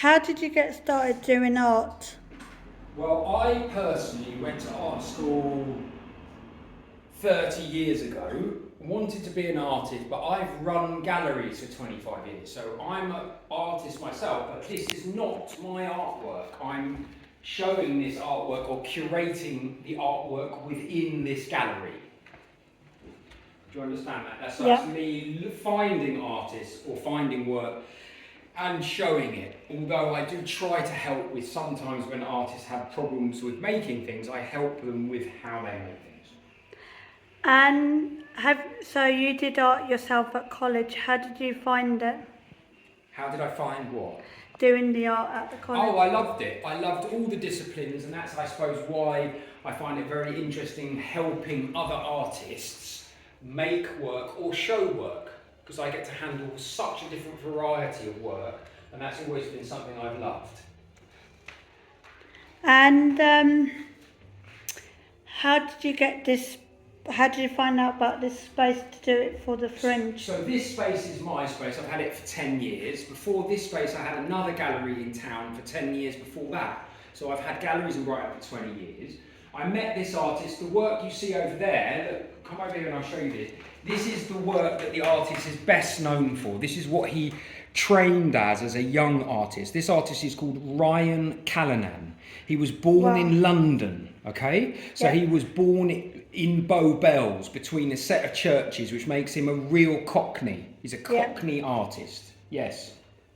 How did you get started doing art? Well, I personally went to art school 30 years ago, wanted to be an artist, but I've run galleries for 25 years. So I'm an artist myself, but this is not my artwork. I'm showing this artwork or curating the artwork within this gallery. Do you understand that? That's me finding artists or finding work and showing it. Although I do try to help with sometimes when artists have problems with making things, I help them with how they make things. And so you did art yourself at college. How did you find it? How did I find what? Doing the art at the college. Oh, I loved it. I loved all the disciplines, and that's, I suppose, why I find it very interesting helping other artists make work or show work, because I get to handle such a different variety of work, and that's always been something I've loved. And how did you get this? How did you find out about this space to do it for the Fringe? So this space is my space. I've had it for 10 years. Before this space, I had another gallery in town for 10 years before that. So I've had galleries in Brighton for 20 years. I met this artist. The work you see over there, come over here and I'll show you this. This is the work that the artist is best known for. This is what he trained as a young artist. This artist is called Ryan Callanan. He was born in London, okay? So he was born in Bow Bells between a set of churches, which makes him a real Cockney. He's a Cockney artist. Yes,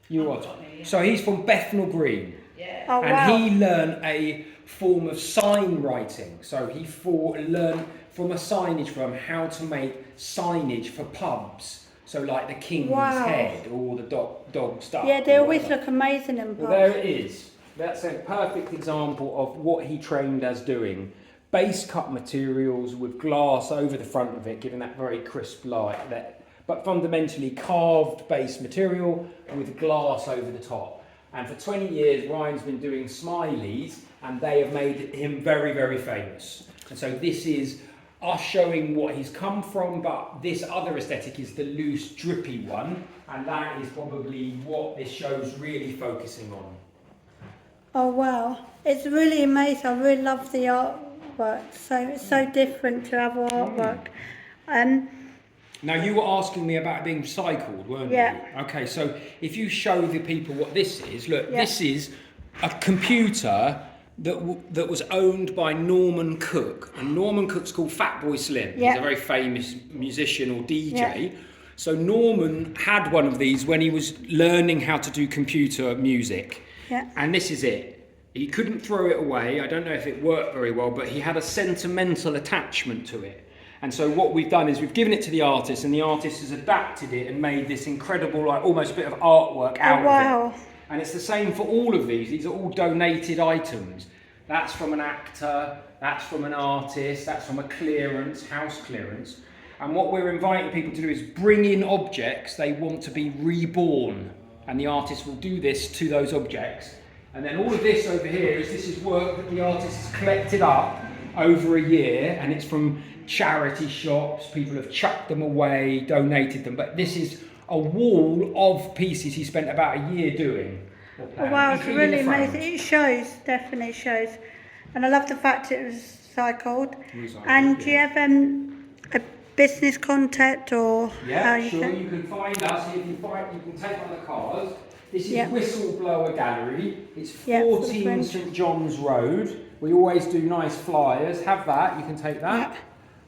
you are. So he's from Bethnal Green. Yeah. And he learned a form of sign writing. So he learned from a signage firm how to make signage for pubs. So like the King's Head or the dog stuff. Yeah, they always look amazing in pubs. Well, there it is. That's a perfect example of what he trained as doing. Base cut materials with glass over the front of it, giving that very crisp light. But fundamentally carved base material with glass over the top. And for 20 years, Ryan's been doing smileys, and they have made him very, very famous. And so this is us showing what he's come from, but this other aesthetic is the loose, drippy one, and that is probably what this show's really focusing on. Oh wow, it's really amazing. I really love the artwork. So it's so different to other artwork. Now you were asking me about being recycled, weren't you? Okay, so if you show the people what this is, look, this is a computer that was owned by Norman Cook, and Norman Cook's called Fatboy Slim. He's a very famous musician or DJ. So Norman had one of these when he was learning how to do computer music. And this is it. He couldn't throw it away. I don't know if it worked very well, but he had a sentimental attachment to it. And so what we've done is we've given it to the artist, and the artist has adapted it and made this incredible, like almost a bit of artwork out of it. And it's the same for all of these. These are all donated items. That's from an actor, that's from an artist, that's from a clearance, house clearance. And what we're inviting people to do is bring in objects they want to be reborn. And the artist will do this to those objects. And then all of this over here is work that the artist has collected up over a year, and it's from charity shops. People have chucked them away, donated them. But this is a wall of pieces he spent about a year doing. Oh, wow, it's really amazing. It shows, definitely shows. And I love the fact it was recycled. And do you have a business contact or how you can? You can find us. You can take on the cards. This is Whistleblower Gallery. It's 14 St John's Road. We always do nice flyers. Have that. You can take that.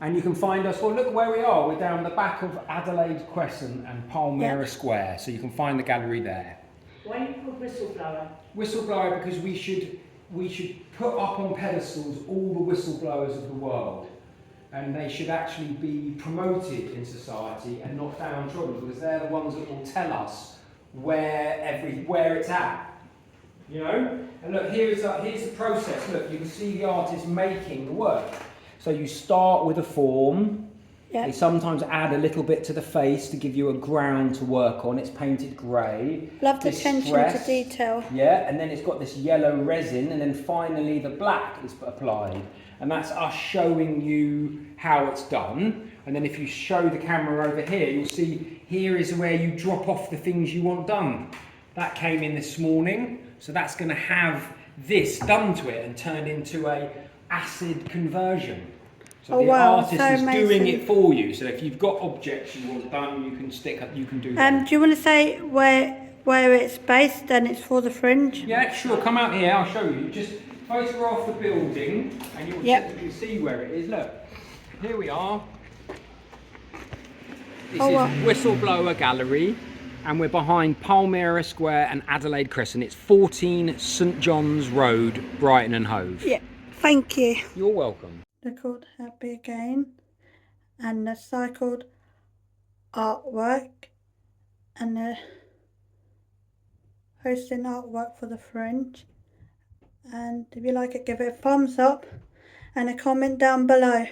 And you can find us. Well, look where we are. We're down the back of Adelaide Crescent and Palmyra Square. So you can find the gallery there. Why are you called Whistleblower? Whistleblower because we should put up on pedestals all the whistleblowers of the world, and they should actually be promoted in society and not downtrodden, because they're the ones that will tell us where it's at. You know? And look, here's the process. Look, you can see the artist making the work. So you start with a form. They sometimes add a little bit to the face to give you a ground to work on. It's painted grey. Love the attention to detail. Yeah, and then it's got this yellow resin, and then finally the black is applied. And that's us showing you how it's done. And then if you show the camera over here, you'll see here is where you drop off the things you want done. That came in this morning, so that's going to have this done to it and turned into a acid conversion. So the artist is doing it for you. So if you've got objects you want done, you can stick up. You can do that. Do you want to say where it's based and it's for the fringe? Yeah, sure. Come out here. I'll show you. Just photograph the building, and you'll see where it is. Look, here we are. This is Whistleblower Gallery, and we're behind Palmyra Square and Adelaide Crescent. It's 14 St John's Road, Brighton and Hove. Yeah, thank you. You're welcome. They're called Happy Again, and they're cycled artwork, and they're hosting artwork for the fringe. And if you like it, give it a thumbs up and a comment down below.